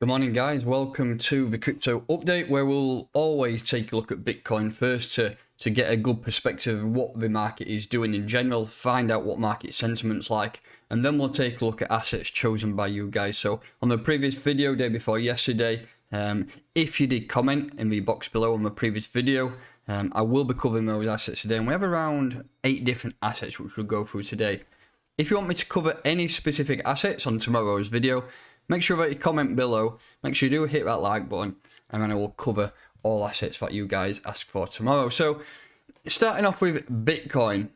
Good morning, guys. Welcome to the crypto update, where we'll always take a look at Bitcoin first to get a good perspective of what the market is doing in general, find out what market sentiment's like, and then we'll take a look at assets chosen by you guys. So on the previous video, day before yesterday, if you did comment in the box below on the previous video, I will be covering those assets today, and we have around 8 different assets which we'll go through today. If you want me to cover any specific assets on tomorrow's video, make sure that you comment below, make sure you do hit that like button, and then I will cover all assets that you guys ask for tomorrow. So, starting off with Bitcoin,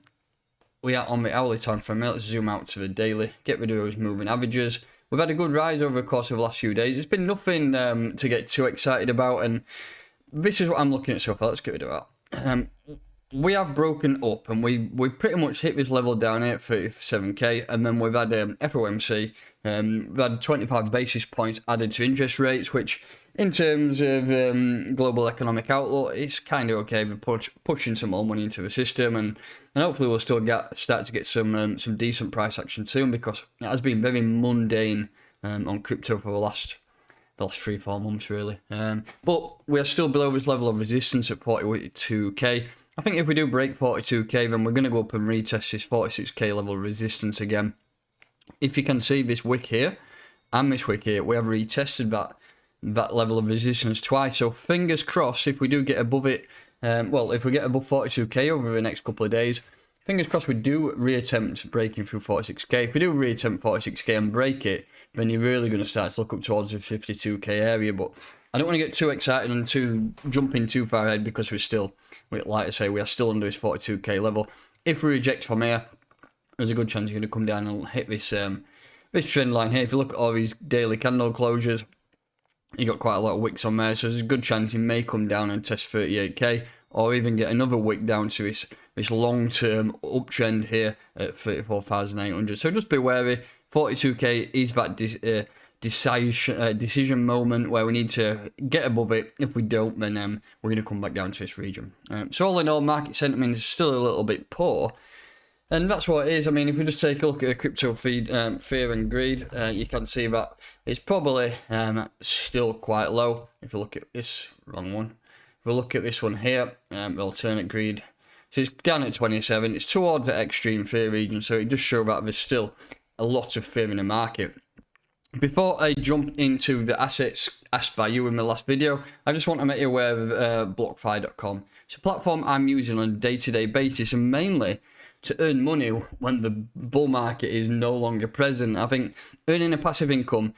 we are on the hourly time frame. Let's zoom out to the daily, get rid of those moving averages. We've had a good rise over the course of the last few days. It's been nothing to get too excited about, and this is what I'm looking at so far. Let's get rid of that. We have broken up, and we pretty much hit this level down here at 37k, and then we've had FOMC. We've had 25 basis points added to interest rates, which in terms of global economic outlook, it's kind of okay. We're pushing some more money into the system, and hopefully we'll still start to get some decent price action soon, because it has been very mundane on crypto for the last 3-4 months really. But we are still below this level of resistance at 42k. I think if we do break 42k, then we're going to go up and retest this 46k level of resistance again. If you can see this wick here and this wick here, we have retested that level of resistance twice. So fingers crossed, if we do get above it, if we get above 42k over the next couple of days, fingers crossed we do reattempt breaking through 46k. If we do reattempt 46k and break it, then you're really going to start to look up towards the 52k area. But I don't want to get too excited and jumping too far ahead, because we're still, like I say, we are still under this 42k level. If we reject from here, there's a good chance you're going to come down and hit this trend line here. If you look at all these daily candle closures, you got quite a lot of wicks on there, so there's a good chance you may come down and test 38k, or even get another wick down to this long-term uptrend here at 34,800. So just be wary. 42k is that decision moment where we need to get above it. If we don't, then we're going to come back down to this region. So all in all, market sentiment is still a little bit poor. And that's what it is. I mean, if we just take a look at the crypto feed, fear and greed, you can see that it's probably still quite low. If you look at this, wrong one. If we look at this one here, the alternate greed, so it's down at 27. It's towards the extreme fear region, so it does show that there's still a lot of fear in the market. Before I jump into the assets asked by you in the last video, I just want to make you aware of BLOCKFI.com. It's a platform I'm using on a day-to-day basis, and mainly to earn money when the bull market is no longer present. I think earning a passive income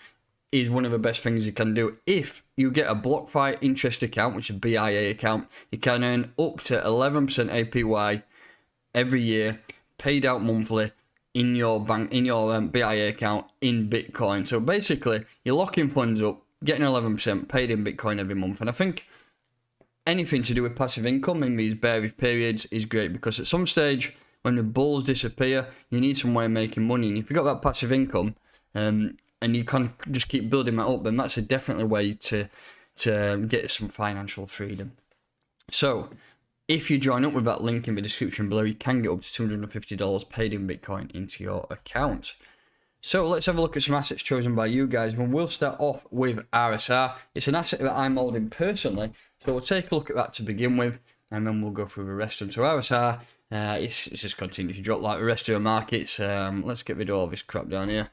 is one of the best things you can do. If you get a BLOCKFI interest account, which is a BIA account, you can earn up to 11% APY every year, paid out monthly in your bank, in your BIA account in Bitcoin. So basically, you're locking funds up, getting 11% paid in Bitcoin every month. And I think anything to do with passive income in these bearish periods is great, because at some stage, when the bulls disappear, you need some way of making money. And if you've got that passive income, and you can just keep building that up, then that's a definitely way to get some financial freedom. So, if you join up with that link in the description below, you can get up to $250 paid in Bitcoin into your account. So let's have a look at some assets chosen by you guys. And we'll start off with RSR. It's an asset that I'm holding personally, so we'll take a look at that to begin with, and then we'll go through the rest of them. So RSR, it's just continued to drop like the rest of the markets. Let's get rid of all this crap down here.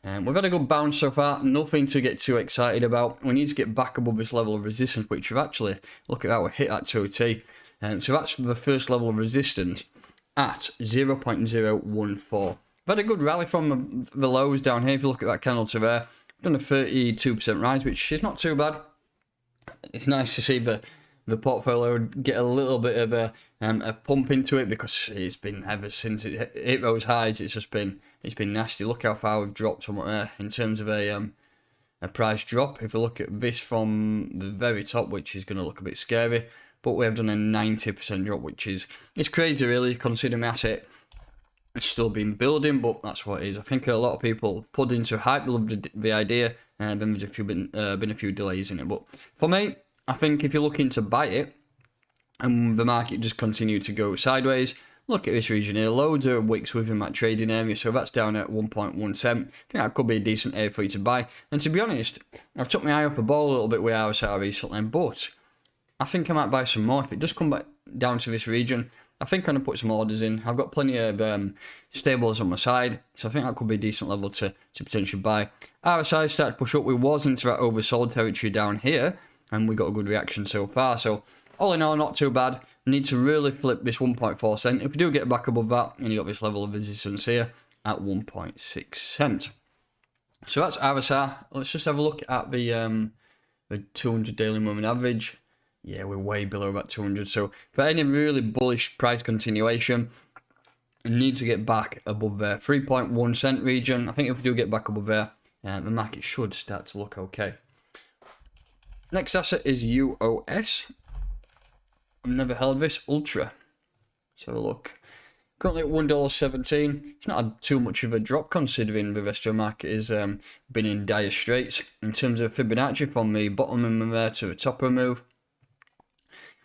We've had a good bounce so far, nothing to get too excited about. We need to get back above this level of resistance, which we've actually, look at that, we hit that 2T. So that's the first level of resistance at 0.014. We've had a good rally from the lows down here. If you look at that candle to there, we've done a 32% rise, which is not too bad. It's nice to see the portfolio get a little bit of a pump into it, because it's been, ever since it hit those highs, it's been nasty. Look how far we've dropped from in terms of a price drop. If we look at this from the very top, which is going to look a bit scary, but we have done a 90% drop, which is, it's crazy really, considering the asset it's still been building, but that's what it is. I think a lot of people put into hype, loved the idea, and then there's been a few delays in it. But for me, I think if you're looking to buy it and the market just continued to go sideways, Look at this region here, loads of wicks within that trading area, so that's down at 1.1 cent. I think that could be a decent area for you to buy. And to be honest, I've took my eye off the ball a little bit with RSI recently, but I think I might buy some more if it does come back down to this region. I think I'm going to put some orders in. I've got plenty of stables on my side, so I think that could be a decent level to potentially buy. RSI started to push up. We was into that oversold territory down here, and we got a good reaction so far. So all in all, not too bad. We need to really flip this 1.4 cent. If we do get back above that, and you got this level of resistance here at 1.6 cent. So that's RSI. Let's just have a look at the 200 daily moving average. Yeah, we're way below that 200. So for any really bullish price continuation, we need to get back above there. 3.1 cent region. I think if we do get back above there, the market should start to look okay. Next asset is UOS. I've never held this. Ultra. Let's have a look. Currently at $1.17. It's not had too much of a drop considering the rest of the market has been in dire straits. In terms of Fibonacci, from the bottom of there to the top of the move,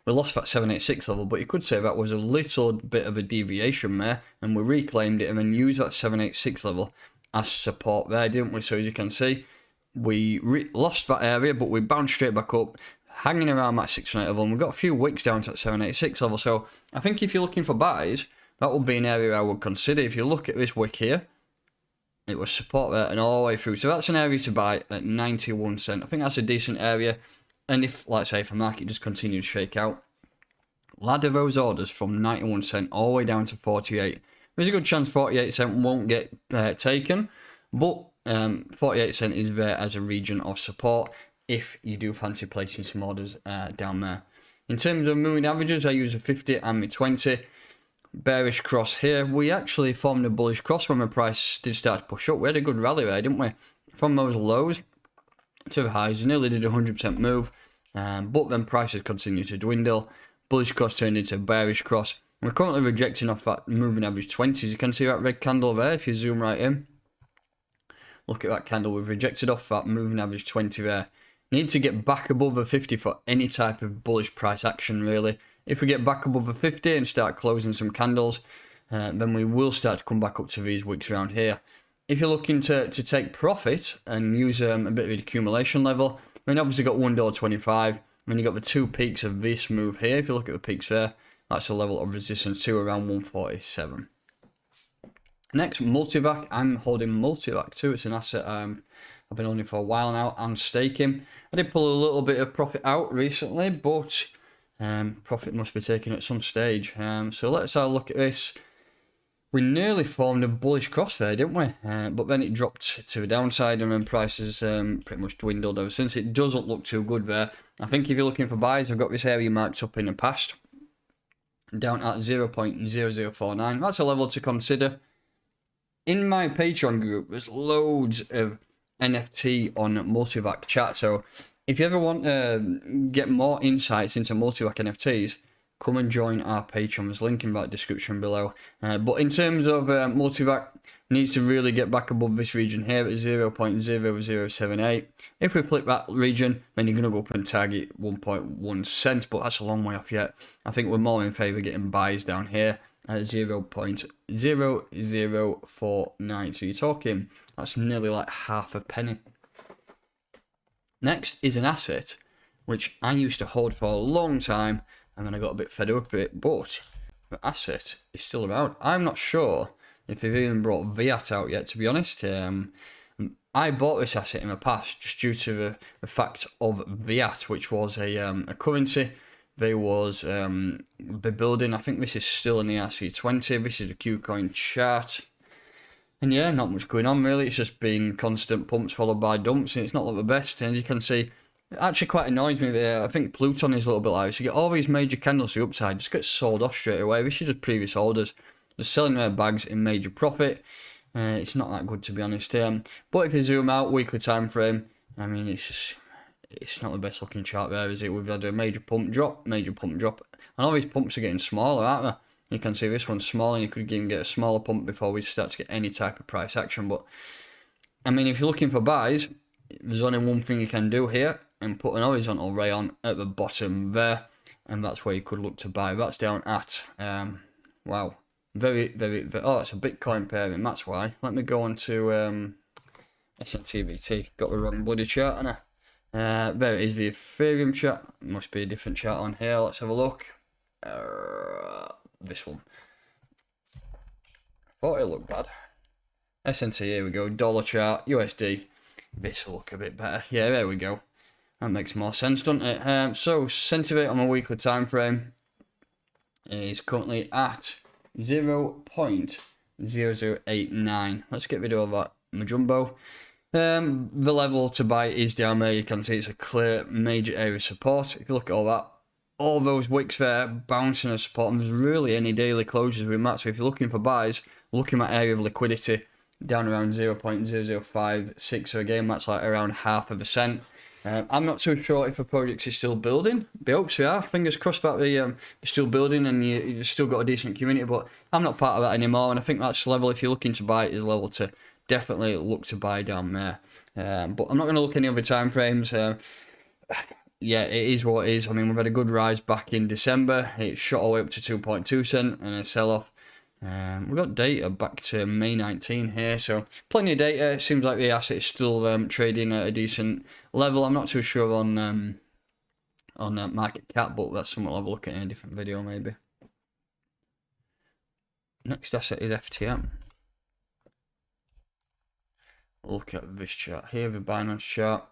we lost that 786 level, but you could say that was a little bit of a deviation there, and we reclaimed it and then used that 786 level as support there, didn't we? So as you can see, we lost that area, but we bounced straight back up, hanging around that 618 level, and we got a few wicks down to that 786 level. So I think if you're looking for buys, that would be an area I would consider. If you look at this wick here, it was support there and all the way through. So that's an area to buy at 91 cent. I think that's a decent area. And if, like I say, if the market just continues to shake out, ladder those orders from 91 cent all the way down to 48. There's a good chance 48 cent won't get taken, but 48 cent is there as a region of support if you do fancy placing some orders down there. In terms of moving averages, I use a 50 and my 20. Bearish cross here. We actually formed a bullish cross when the price did start to push up. We had a good rally there, didn't we? From those lows to the highs, we nearly did a 100% move, but then prices continued to dwindle. Bullish cross turned into a bearish cross. We're currently rejecting off that moving average 20. As you can see that red candle there, if you zoom right in, look at that candle. We've rejected off that moving average 20 there. Need to get back above the 50 for any type of bullish price action, really. If we get back above the 50 and start closing some candles, then we will start to come back up to these wicks around here. If you're looking to take profit and use a bit of an accumulation level, I mean, obviously got $1.25. I mean, you got the two peaks of this move here. If you look at the peaks there, that's a level of resistance to around 147. Next, Multivac. I'm holding Multivac too. It's an asset I've been holding for a while now and staking. I did pull a little bit of profit out recently, but profit must be taken at some stage. So let's have a look at this. We nearly formed a bullish cross there, didn't we? But then it dropped to the downside, and then prices pretty much dwindled ever since. It doesn't look too good there. I think if you're looking for buys, I've got this area marked up in the past, down at 0.0049. That's a level to consider. In my Patreon group, there's loads of NFT on Multivac chat. So if you ever want to get more insights into Multivac NFTs, come and join our Patreon. There's a link in that description below. But in terms of Multivac, needs to really get back above this region here at 0.0078. If we flip that region, then you're going to go up and target 1.1 cent, but that's a long way off yet. I think we're more in favour of getting buys down here at 0.0049. So you're talking, that's nearly like half a penny. Next is an asset which I used to hold for a long time, and then I got a bit fed up with it, but the asset is still around. I'm not sure if they've even brought Viat out yet, to be honest. I bought this asset in the past just due to the fact of Viat, which was a currency they was building. I think this is still in the RC20. This is a Qcoin chart. And yeah, not much going on really. It's just been constant pumps followed by dumps, and it's not like the best. And as you can see, it actually quite annoys me there. I think Pluton is a little bit like this. You get all these major candles to the upside, just get sold off straight away. This is just previous holders. They're selling their bags in major profit. It's not that good, to be honest. But if you zoom out, weekly time frame, I mean, it's not the best looking chart there, is it? We've had a major pump drop. And all these pumps are getting smaller, aren't they? You can see this one's small, and you could even get a smaller pump before we start to get any type of price action. But, I mean, if you're looking for buys, there's only one thing you can do here, and put an horizontal ray on at the bottom there, and that's where you could look to buy. That's down at, wow, very, oh, it's a Bitcoin pairing, that's why. Let me go on to SNTVT. Got the wrong bloody chart, haven't I? There it is, the Ethereum chart. Must be a different chart on here. Let's have a look. This one. Thought it looked bad. SNT, here we go. Dollar chart, USD. This will look a bit better. Yeah, there we go. That makes more sense, doesn't it? So, SNTVT on a weekly time frame is currently at 0.0089. Let's get rid of that Majumbo. The level to buy is down there. You can see it's a clear major area of support. If you look at all that, all those wicks there bouncing as support, and there's really any daily closures with that. So if you're looking for buys, looking at area of liquidity down around 0.0056. So again, that's like around 0.5 cent. I'm not too sure if a project is still building. I hope we are. Fingers crossed that they're still building and you've still got a decent community. But I'm not part of that anymore. And I think that's the level, if you're looking to buy, is a level to definitely look to buy down there. But I'm not going to look at any other time frames. Yeah, it is what it is. I mean, we've had a good rise back in December. It shot all the way up to 2.2 cent and a sell-off. We've got data back to May 19 here, so plenty of data. It seems like the asset is still trading at a decent level. I'm not too sure on market cap, but that's something I'll have a look at in a different video maybe. Next asset is FTM. Look at this chart here, the Binance chart.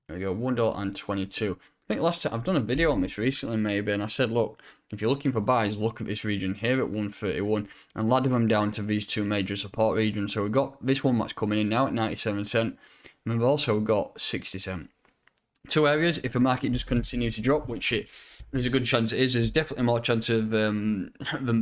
There we go, $1.22. I think last time I've done a video on this recently maybe, and I said, look, if you're looking for buys, look at this region here at 131 and ladder them down to these two major support regions. So we've got this one that's coming in now at 97 cent, and we've also got 60 cent. Two areas, if the market just continues to drop, which there's a good chance it is, there's definitely more chance of than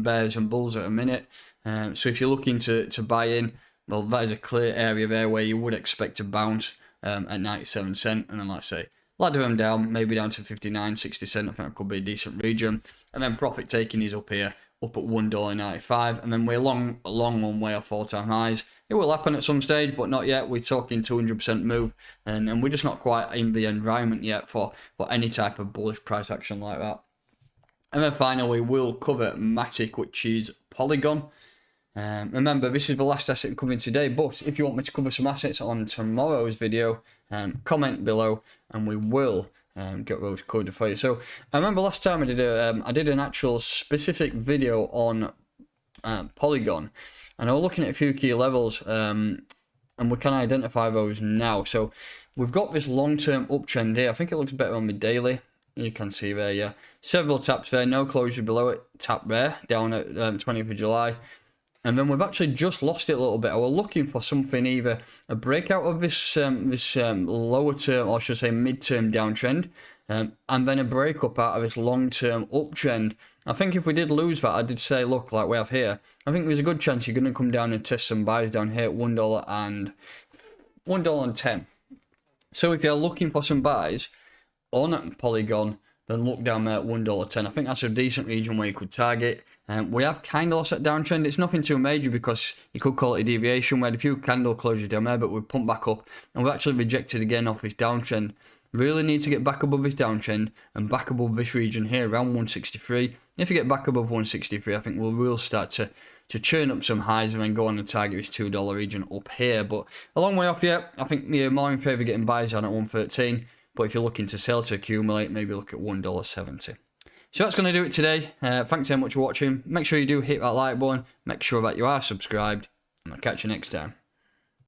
bears and bulls at a minute. So if you're looking to buy in, well, that is a clear area there where you would expect to bounce at 97 cent, and then like I say, ladder them down, maybe down to 59, 60 cent. I think that could be a decent region. And then profit taking is up here, up at $1.95. And then we're a long one way off all-time highs. It will happen at some stage, but not yet. We're talking 200% move. And we're just not quite in the environment yet for any type of bullish price action like that. And then finally, we'll cover MATIC, which is Polygon. Remember, this is the last asset covering today, but if you want me to cover some assets on tomorrow's video, comment below and we will get those covered for you. So I remember last time I did an actual specific video on Polygon, and I was looking at a few key levels, and we can identify those now. So we've got this long-term uptrend here. I think it looks better on the daily. You can see there, yeah, several taps there, no closure below it, tap there, down at 20th of July. And then we've actually just lost it a little bit. I was looking for something, either a breakout of this lower term, or should I say mid-term downtrend, and then a breakup out of this long-term uptrend. I think if we did lose that, I did say, look, like we have here, I think there's a good chance you're going to come down and test some buys down here at $1.10. So if you're looking for some buys on Polygon, then look down there at $1.10. I think that's a decent region where you could target. We have kind of lost that downtrend. It's nothing too major because you could call it a deviation. We had a few candle closures down there, but we've pumped back up and we've actually rejected again off this downtrend. Really need to get back above this downtrend and back above this region here around 163. If you get back above 163, I think we'll start to churn up some highs and then go on and target this $2 region up here. But a long way off yet. I think you're more in favour of getting buys on at 113. But if you're looking to sell to accumulate, maybe look at $1.70. So that's going to do it today. Thanks so much for watching. Make sure you do hit that like button. Make sure that you are subscribed. And I'll catch you next time.